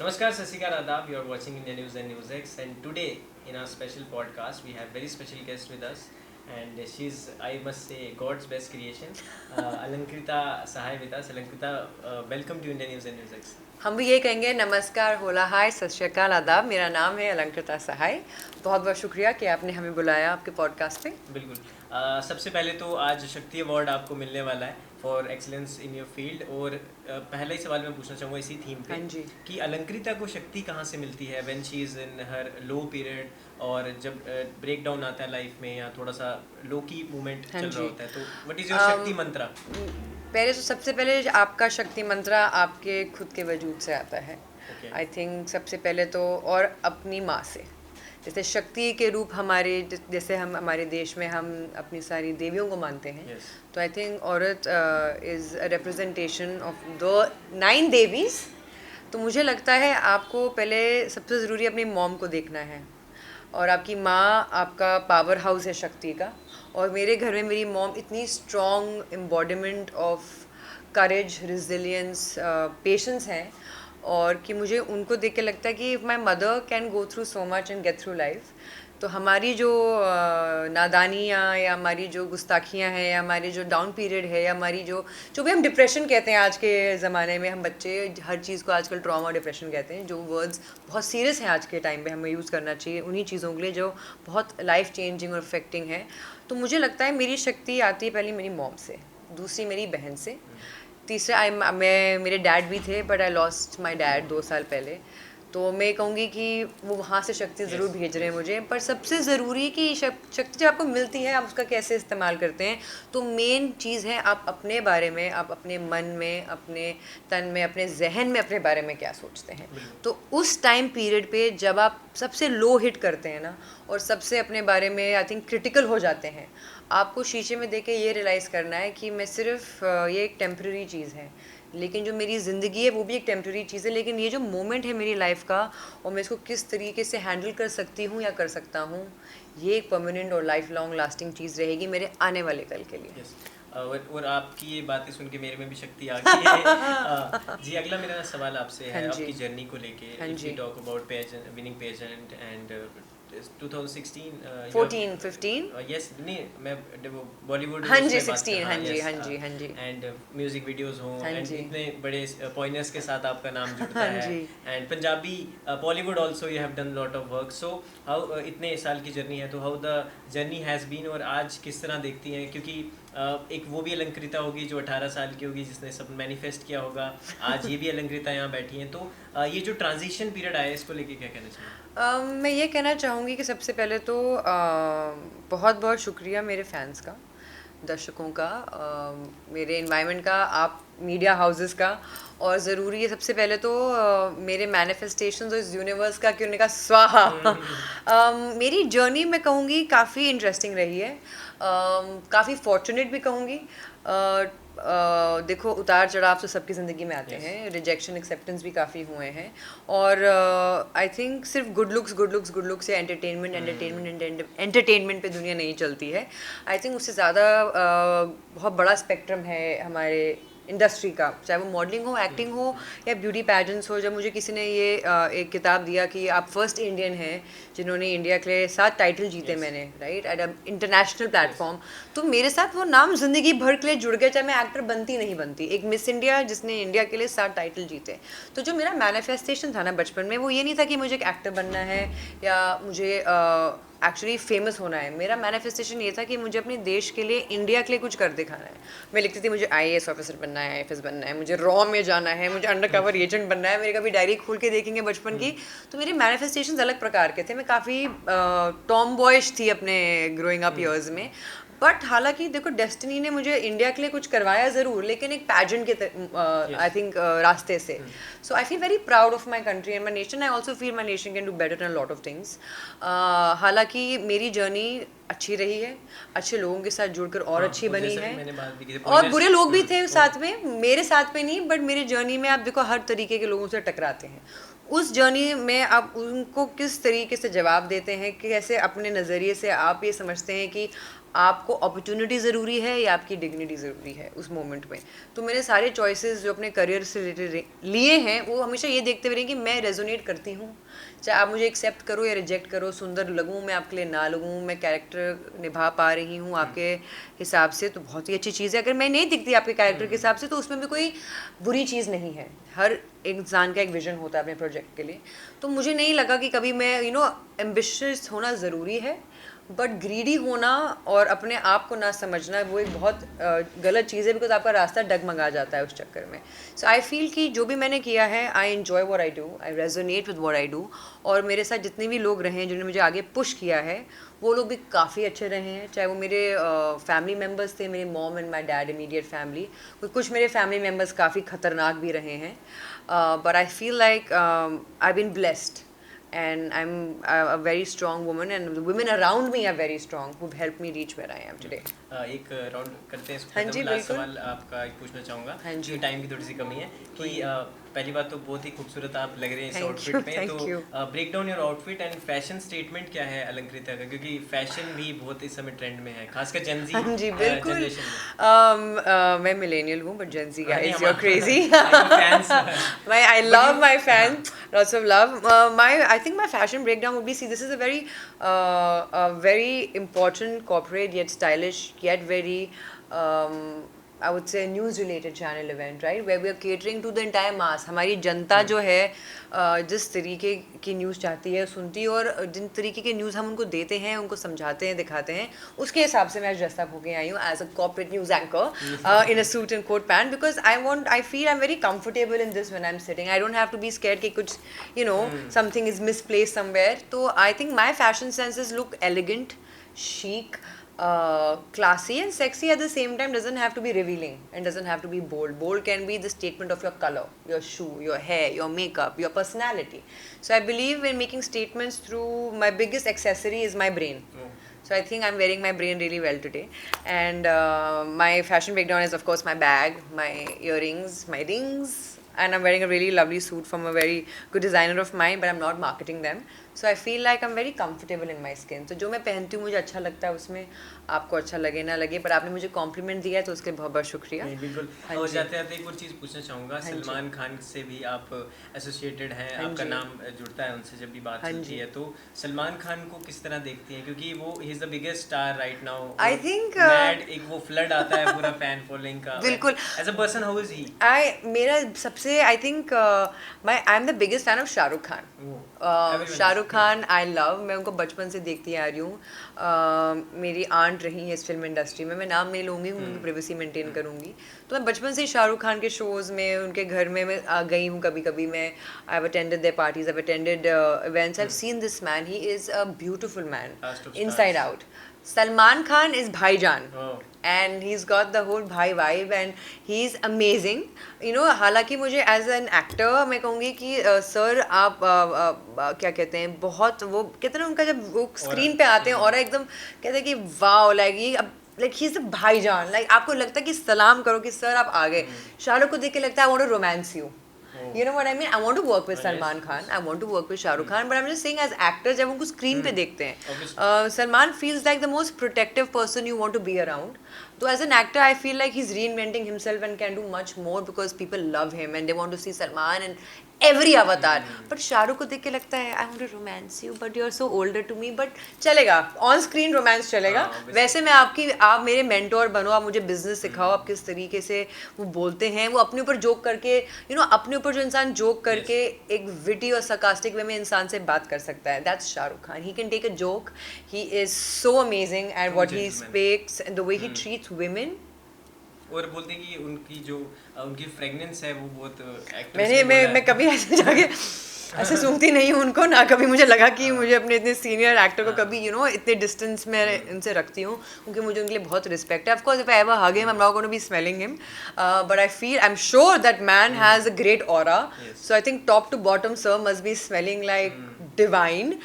Namaskar, Sasikan Adab. You are watching India News and News X, and today in our special podcast we have very special guest with us, and she's, I must say, God's best creation, Alankrita Sahai with us. Alankrita, welcome to India News and News X. हम भी ये कहेंगे नमस्कार, होला, हाय, सत श्री अकाल, आदाब। मेरा नाम है अलंकृता सहाय। बहुत बहुत शुक्रिया कि आपने हमें बुलाया आपके पॉडकास्ट पे। बिल्कुल। सबसे पहले तो आज शक्ति अवार्ड आपको मिलने वाला है for excellence in your field, और पहला ही सवाल मैं पूछना चाहूँगा इसी थीम पे। हाँ जी। कि अलंकृता को शक्ति कहाँ से मिलती है when she is in her low period, और जब ब्रेक डाउन आता है लाइफ में या थोड़ा सा लो की मूवमेंट हाँ चल जी। रहा होता है, तो व्हाट इज़ योर शक्ति मंत्रा? पहले तो सबसे पहले आपका शक्ति मंत्रा आपके खुद के वजूद से आता है। Okay. आई थिंक सबसे पहले तो, और अपनी माँ से। जैसे शक्ति के रूप हमारे, जैसे हम हमारे देश में हम अपनी सारी देवियों को मानते हैं। Yes. तो आई थिंक औरत is a representation of the 9 Devi's. तो मुझे लगता है आपको पहले सबसे ज़रूरी अपनी मॉम को देखना है, और आपकी माँ आपका पावर हाउस है शक्ति का। और मेरे घर में मेरी मॉम इतनी strong embodiment of courage, resilience, patience हैं, और कि मुझे उनको देख के लगता है कि if my mother can go through so much and get through life, तो हमारी जो नादानियाँ या हमारी जो गुस्ताखियाँ हैं या हमारी जो डाउन पीरियड है या हमारी जो जो भी हम डिप्रेशन कहते हैं आज के ज़माने में, हम बच्चे हर चीज़ को आजकल ट्रॉमा डिप्रेशन कहते हैं, जो वर्ड्स बहुत सीरियस हैं आज के टाइम पे, हमें यूज़ करना चाहिए उन्हीं चीज़ों के लिए जो बहुत लाइफ चेंजिंग और अफेक्टिंग है। तो मुझे लगता है मेरी शक्ति आती है पहले मेरी मॉम से, दूसरी मेरी बहन से, तीसरा मैं मेरे डैड भी थे but I lost my dad 2 साल पहले। तो मैं कहूँगी कि वो वहाँ से शक्ति ज़रूर भेज रहे हैं मुझे। पर सबसे ज़रूरी कि शक्ति जब आपको मिलती है आप उसका कैसे इस्तेमाल करते हैं। तो मेन चीज़ है आप अपने बारे में, आप अपने मन में, अपने तन में, अपने जहन में अपने बारे में क्या सोचते हैं। तो उस टाइम पीरियड पे जब आप सबसे लो हिट करते हैं ना, और सबसे अपने बारे में आई थिंक क्रिटिकल हो जाते हैं, आपको शीशे में देख के ये रियलाइज़ करना है कि मैं सिर्फ ये एक टेम्प्रेरी चीज़ है, लेकिन जो मेरी ज़िंदगी है वो भी एक टेम्प्रेरी चीज़ है, लेकिन ये जो मोमेंट है मेरी लाइफ का, और मैं इसको किस तरीके से हैंडल कर सकती हूँ या कर सकता हूँ, ये एक परमानेंट और लाइफ लॉन्ग लास्टिंग चीज़ रहेगी मेरे आने वाले कल के लिए। Yes. और आपकी ये बातें सुन के मेरे में भी शक्ति आ गई है। जी, अगला मेरा सवाल आपसे है हाँ जी। आपकी जर्नी को लेके। हाँ इफ जी। We talk about pageant, winning pageant and 2016 14, 15? Yes, नहीं मैं वो बॉलीवुड हाँ जी, 16, हाँ जी, हाँ जी, हाँ जी। एंड म्यूजिक वीडियोस हों, हाँ एंड जी। इतने बड़े पॉइंटर्स के साथ आपका नाम जुड़ता हाँ है, जी। And Punjabi Bollywood also you have done lot of work. So how, इतने साल की जर्नी है, तो how the journey has been, और आज किस तरह देखती हैं? क्योंकि एक वो भी अलंकृता होगी जो 18 साल की होगी, जिसने सब मैनिफेस्ट किया होगा, आज ये भी अलंकृता यहाँ बैठी हैं, तो ये जो ट्रांजिशन पीरियड आया इसको लेके क्या कहना चाहिए? मैं ये कहना चाहूँगी कि सबसे पहले तो बहुत बहुत शुक्रिया मेरे फैंस का, दर्शकों का, मेरे इन्वायरमेंट का, आप मीडिया हाउसेस का, और ज़रूरी है सबसे पहले तो मेरे मैनिफेस्टेशंस और इस यूनिवर्स का कि उन्होंने कहा स्वाहा। मेरी जर्नी मैं कहूँगी काफ़ी इंटरेस्टिंग रही है, काफ़ी फॉर्चुनेट भी कहूँगी। देखो, उतार चढ़ाव तो सबकी ज़िंदगी में आते हैं, रिजेक्शन एक्सेप्टेंस भी काफ़ी हुए हैं, और आई थिंक सिर्फ गुड लुक्स या एंटरटेनमेंट पे दुनिया नहीं चलती है। आई थिंक उससे ज़्यादा बहुत बड़ा स्पेक्ट्रम है हमारे इंडस्ट्री का, चाहे वो मॉडलिंग हो, एक्टिंग हो, या ब्यूटी पैजेंट्स हो। जब मुझे किसी ने ये एक किताब दिया कि आप फर्स्ट इंडियन हैं जिन्होंने इंडिया के लिए 7 टाइटल जीते, मैंने right at a international platform, तो मेरे साथ वो नाम ज़िंदगी भर के लिए जुड़ गया, चाहे मैं एक्टर बनती नहीं बनती। एक मिस इंडिया जिसने इंडिया के लिए 7 टाइटल जीते। तो जो मेरा मैनिफेस्टेशन था ना बचपन में, वो ये नहीं था कि मुझे एक एक्टर बनना है या मुझे एक्चुअली फेमस होना है। मेरा मैनिफेस्टेशन ये था कि मुझे अपने देश के लिए, इंडिया के लिए कुछ कर दिखाना है। मैं लिखती थी मुझे IAS ऑफिसर बनना है, IFS बनना है, मुझे रॉ में जाना है, मुझे अंडर कवर एजेंट बनना है। मेरी कभी डायरी खोल के देखेंगे बचपन की, तो मेरे मैनिफेस्टेशंस अलग प्रकार के थे। मैं काफ़ी टॉम बॉयश थी अपने ग्रोइंग अप ईयर्स में। बट हालांकि देखो, डेस्टिनी ने मुझे इंडिया के लिए कुछ करवाया ज़रूर, लेकिन एक पैजेंट के आई थिंक रास्ते से। So I feel very proud of my country and my nation. I also feel my nation can do better in lot of things. हालांकि मेरी जर्नी अच्छी रही है, अच्छे लोगों के साथ जुड़कर और अच्छी बनी है, और बुरे लोग भी थे साथ में, मेरे साथ में नहीं, बट मेरी जर्नी में आप देखो हर तरीके के लोगों से टकराते हैं। उस जर्नी में आप उनको किस तरीके से जवाब देते हैं, कैसे अपने नज़रिए से आप ये समझते हैं कि आपको अपॉर्चुनिटी ज़रूरी है या आपकी डिग्निटी ज़रूरी है उस मोमेंट में। तो मेरे सारे चॉइसेस जो अपने करियर से रिलेटेड लिए हैं वो हमेशा ये देखते हुए रहे कि मैं रेजोनेट करती हूँ, चाहे आप मुझे एक्सेप्ट करो या रिजेक्ट करो, सुंदर लगूँ मैं आपके लिए ना लगूँ, मैं कैरेक्टर निभा पा रही हूँ आपके हिसाब से तो बहुत ही अच्छी चीज़ है। अगर मैं नहीं दिखती आपके कैरेक्टर के हिसाब से तो उसमें भी कोई बुरी चीज़ नहीं है। हर इंसान का एक विजन होता है अपने प्रोजेक्ट के लिए। तो मुझे नहीं लगा कि कभी मैं एम्बिशियस होना ज़रूरी है, बट ग्रीडी होना और अपने आप को ना समझना वो एक बहुत गलत चीज़ है, बिकॉज आपका रास्ता डगमगा जाता है उस चक्कर में। सो आई फील कि जो भी मैंने किया है, I enjoy what I do, I resonate with what I do. और मेरे साथ जितने भी लोग रहे हैं जिन्होंने मुझे आगे पुश किया है वो लोग भी काफ़ी अच्छे रहे हैं, चाहे वो मेरे फैमिली मेम्बर्स थे, मेरे mom and my dad immediate family, कुछ मेरे फैमिली मेम्बर्स काफ़ी ख़तरनाक भी रहे हैं, but I feel like I been blessed and I'm a very strong woman and the women around me are very strong who've helped me reach where I am today. एक round करते हैं इसको हाँ खत्म। जी, लास्ट बिल्कुल। सवाल आपका एक पूछना चाहूँगा हाँ जी। कि टाइम की थोड़ी सी कमी है कि पहली बात तो बहुत ही खूबसूरत आप लग रहे हैं इस Thank आउटफिट you, में। thank you. तो break down your outfit and fashion statement क्या है अलंकृता का, क्योंकि फैशन भी बहुत इस समय ट्रेंड में है, खासकर जेनजी हाँ जी, बिल्कुल। जनरेशन में। मैं मिलेनियल हूँ बट जेन ज़ी नहीं, गाइस हम- यू आर क्रेजी। fans हैं। I love my fans, lots of love. I think my fashion breakdown would be, see, this is a very important, corporate yet stylish yet very I would say news related channel event, right, where we are catering to the entire mass. हमारी जनता जो है जिस तरीके की news चाहती है सुनती है, और जिन तरीके के न्यूज़ हम उनको देते हैं, उनको समझाते हैं, दिखाते हैं, उसके हिसाब से मैं आज ड्रेस अप होके आई हूँ as a corporate news anchor in a suit and coat pant, because I feel I am very comfortable in this when I am sitting. I don't have to be scared कि कुछ something is misplaced somewhere. तो I think my fashion senses look elegant, chic, classy and sexy at the same time. Doesn't have to be revealing and doesn't have to be bold. Bold can be the statement of your color, your shoe, your hair, your makeup, your personality. So I believe in making statements through my biggest accessory is my brain. So I think I'm wearing my brain really well today. And my fashion breakdown is of course my bag, my earrings, my rings, and I'm wearing a really lovely suit from a very good designer of mine, but I'm not marketing them. So I feel like I'm very comfortable in my skin. तो जो मैं पहनती हूँ मुझे अच्छा लगता है, उसमें आपको अच्छा लगे ना लगे, पर आपने मुझे कॉम्प्लीमेंट दिया है तो उसके लिए बहुत बहुत शुक्रिया। नहीं, बिल्कुल। हाँ और जी। जाते जाते एक और चीज़ पूछना चाहूँगा, हाँ जी। सलमान खान से भी आप एसोसिएटेड हैं, हाँ आपका जी। नाम जुड़ता है उनसे जब भी बात हाँ चलती जी। है, तो सलमान खान को किस तरह देखती हैं, क्योंकि वो ही is the biggest star right now. I think, mad एक वो फ्लड आता है पूरा फैन फॉलोइंग का। बिल्कुल। As a person how is he? मेरा सबसे I think I am the biggest fan of Shahrukh Khan. Shahrukh Khan I love, मैं उनको बचपन से देखती आ रही हूँ। मेरी आंट रही है इस फिल्म इंडस्ट्री में, मैं नाम नहीं लूँगी, उनकी प्राइवेसी मेंटेन करूँगी। तो मैं बचपन से ही शाहरुख खान के शोज़ में, उनके घर में मैं गई हूँ कभी कभी। मैं I have attended their parties, I have attended events, I have seen this man, he is a beautiful man Cast of inside stars. Out. Salman Khan is Bhaijan. Oh. And he's got the whole bhai vibe and he's amazing. हालांकि मुझे as an actor मैं कहूँगी कि sir आप क्या कहते हैं, बहुत वो कहते हैं ना, उनका जब वो स्क्रीन पे आते हैं और एकदम कहते हैं कि वाओ, लाइक ये अब लाइक ही इज भाईजान, लाइक आपको लगता है कि सलाम करो कि सर आप आ गए। शाहरुख को देख के लगता है I want to romance you. You know what I mean? I want to work with Salman Khan. I want to work with Shah Rukh Khan. But I'm just saying, as actors, जब उनको screen पे देखते हैं, Salman feels like the most protective person you want to be around. So as an actor, I feel like he's reinventing himself and can do much more because people love him and they want to see Salman and every avatar. But Shahrukh को देख के लगता है I want to romance you, but you're so older to me. But चलेगा, on screen romance चलेगा। वैसे मैं आप मेरे मेंटोर बनो, आप मुझे बिजनेस सिखाओ, आप किस तरीके से वो बोलते हैं, वो अपने ऊपर जोक करके, अपने ऊपर जो इंसान जोक करके एक विटी और sarcastic वे में इंसान से बात कर सकता है, that's Shahrukh Khan. He can take a joke. He is so amazing at what he speaks and the way he treats women. और बोलते हैं कि उनकी फ्रेगनेंस है वो बहुत मैं कभी ऐसे जाके ऐसे सूंघती नहीं हूँ उनको ना, कभी मुझे लगा कि मुझे अपने इतने सीनियर एक्टर को कभी इतने डिस्टेंस में इनसे रखती हूँ, क्योंकि मुझे उनके लिए बहुत रिस्पेक्ट है. Of course if I ever hug him I am not going to be smelling him, but I am sure that man has a great aura. So I think top to bottom sir must be smelling like divine,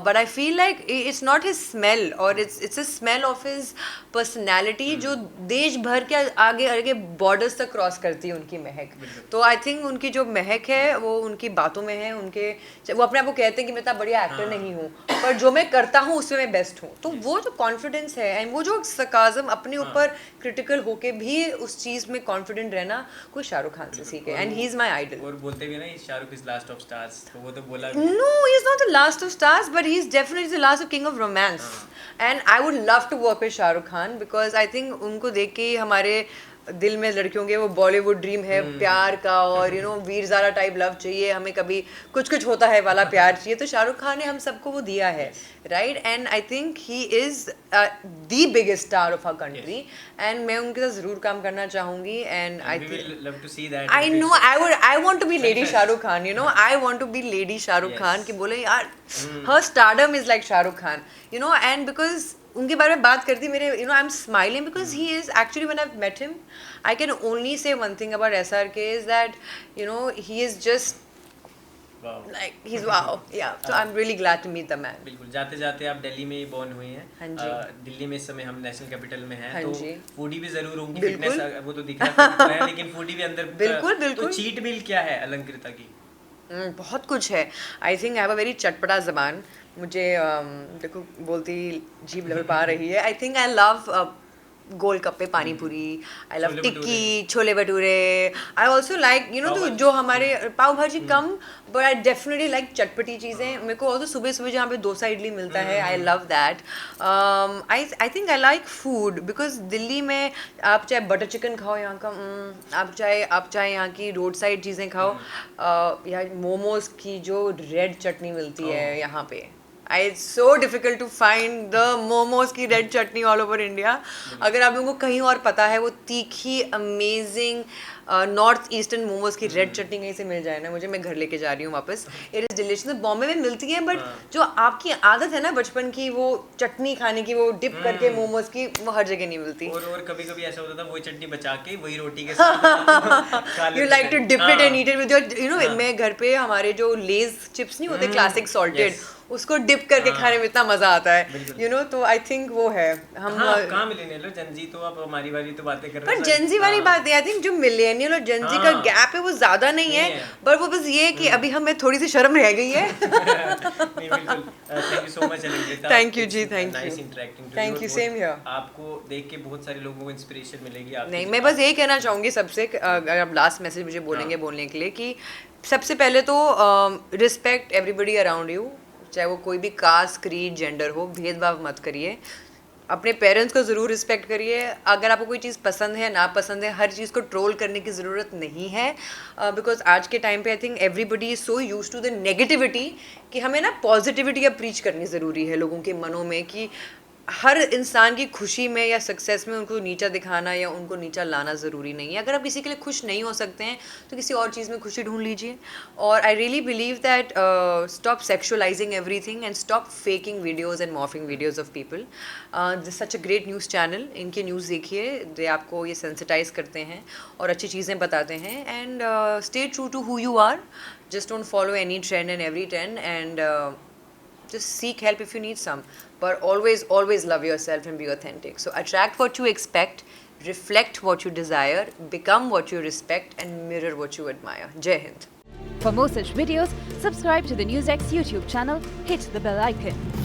but I feel like it's not his smell, or it's a smell of his personality जो देश भर के आगे आगे borders तक cross करती है उनकी महक. तो आई थिंक उनकी जो महक है वो उनकी बातों में है, उनके वो अपने आप को कहते हैं कि मैं इतना बढ़िया एक्टर नहीं हूँ, पर जो मैं करता हूँ उसमें मैं बेस्ट हूँ. तो वो जो कॉन्फिडेंस है एंड वो जो सरकाज़म अपने ऊपर क्रिटिकल होके भी उस चीज़ में कॉन्फिडेंट रहना, कोई शाहरुख खान से सीखे. And he is my idol. और बोलते भी ना Shahrukh is last of stars, तो वो तो बोला No, he's not the last of stars, but he's definitely the last of king of romance. And I would love to work with Shah Rukh Khan because I think उनको देख के ही हमारे दिल में लड़कियों के वो बॉलीवुड ड्रीम है प्यार का, और वीर ज़ारा टाइप लव चाहिए हमें, कभी कुछ कुछ होता है वाला प्यार चाहिए. तो शाहरुख खान ने हम सबको वो दिया है, right. And I think he is the biggest star of our country, and मैं उनके साथ ज़रूर काम करना चाहूँगी. And I love to see that. I know I want to be lady Shahrukh Khan, I want to be lady Shahrukh Khan, कि बोले यार her stardom is like Shahrukh Khan, and because उनके बारे में बात करती मेरे I am smiling because he is actually when I met him I can only say one thing about SRK is that he is just like he's wow, yeah. So I'm really glad to meet the man. बिल्कुल. जाते जाते आप दिल्ली में ही born हुए हैं. हाँ जी. दिल्ली में इस समय हम नेशनल कैपिटल में हैं, हाँ तो जी. फूडी भी जरूर होंगी. बिल्कुल. फिटनेस वो तो दिख रहा है, लेकिन फूडी भी अंदर. बिल्कुल बिल्कुल. तो चीट मील क्या है अलंकृता की? बहुत कुछ है. आई think I have a very चटपटा ज़बान. मुझे देखो बोलती जीभ लेवल पा रही है. आई थिंक आई लव गोलगप्पे, पानी पूरी, I love tikki, chole bhature. I also like तो जो हमारे पाव भाजी कम, बट आई डेफिनेटली लाइक चटपटी चीज़ें. मेरे को ऑल्सो सुबह सुबह जहाँ पे डोसा इडली मिलता है, I love that. I think I like food because Delhi में आप चाहे बटर चिकन खाओ यहाँ का, आप चाहे यहाँ की रोड साइड चीज़ें खाओ, या मोमोज की जो रेड चटनी मिलती है यहाँ पे. It's so difficult to find the momos की रेड चटनी ऑल ओवर इंडिया. अगर आप लोगों को कहीं और पता है वो तीखी अमेजिंग नॉर्थ ईस्टर्न मोमोज की रेड चटनी कहीं से मिल जाए ना मुझे, मैं घर लेके जा रही हूँ वापस. It is delicious. बॉम्बे में मिलती है, बट जो आपकी आदत है ना बचपन की, वो चटनी खाने की, वो डिप करके मोमोज की, वो हर जगह नहीं मिलती. और कभी कभी ऐसा होता था वही चटनी बचा के वही रोटी के साथ you like to dip it and eat it with your मैं घर पे हमारे जो लेज चिप्स नहीं होते क्लासिक सॉल्टेड, उसको डिप करके खाने में इतना मजा आता है. तो आई थिंक वो है. हम कहाँ मिलेनियल हो, जेन जी तो आप हमारी वाली तो बातें कर रहे हैं, पर जेन जी वाली बात है. आई थिंक जो मिलेनियल और जेन जी का गैप है वो ज्यादा नहीं है, पर वो बस ये है कि अभी हमें थोड़ी सी शर्म रह गई है. Thank you so much Alankrita. Thank you जी, thank you. Nice interacting. Thank you, same here. आपको देख के बहुत सारे लोगों को इंस्पिरेशन मिलेगी. नहीं, मैं बस यही कहना चाहूँगी सबसे, अगर आप लास्ट मैसेज मुझे बोलेंगे बोलने के लिए, कि सबसे पहले तो रिस्पेक्ट एवरीबडी अराउंड यू, चाहे वो कोई भी कास्ट, क्रीड, जेंडर हो. भेदभाव मत करिए. अपने पेरेंट्स को ज़रूर रिस्पेक्ट करिए. अगर आपको कोई चीज़ पसंद है, ना पसंद है, हर चीज़ को ट्रोल करने की ज़रूरत नहीं है. बिकॉज आज के टाइम पे I think everybody is so used to the negativity कि हमें ना पॉजिटिविटी अब प्रीच करनी ज़रूरी है लोगों के मनों में, कि हर इंसान की खुशी में या सक्सेस में उनको नीचा दिखाना या उनको नीचा लाना ज़रूरी नहीं है. अगर आप किसी के लिए खुश नहीं हो सकते हैं तो किसी और चीज़ में खुशी ढूंढ लीजिए. और I really believe that stop sexualising everything and stop faking videos and morphing videos of people. This such a great news channel. इनके न्यूज़ देखिए, दे आपको ये सेंसिटाइज करते हैं और अच्छी चीज़ें बताते हैं. And stay true to who you are. Just don't follow any trend and every trend, and just seek help if you need some, but always love yourself and be authentic. So attract what you expect, reflect what you desire, become what you respect, and mirror what you admire. Jai Hind. For more such videos, subscribe to the NewsX YouTube channel, hit the bell icon.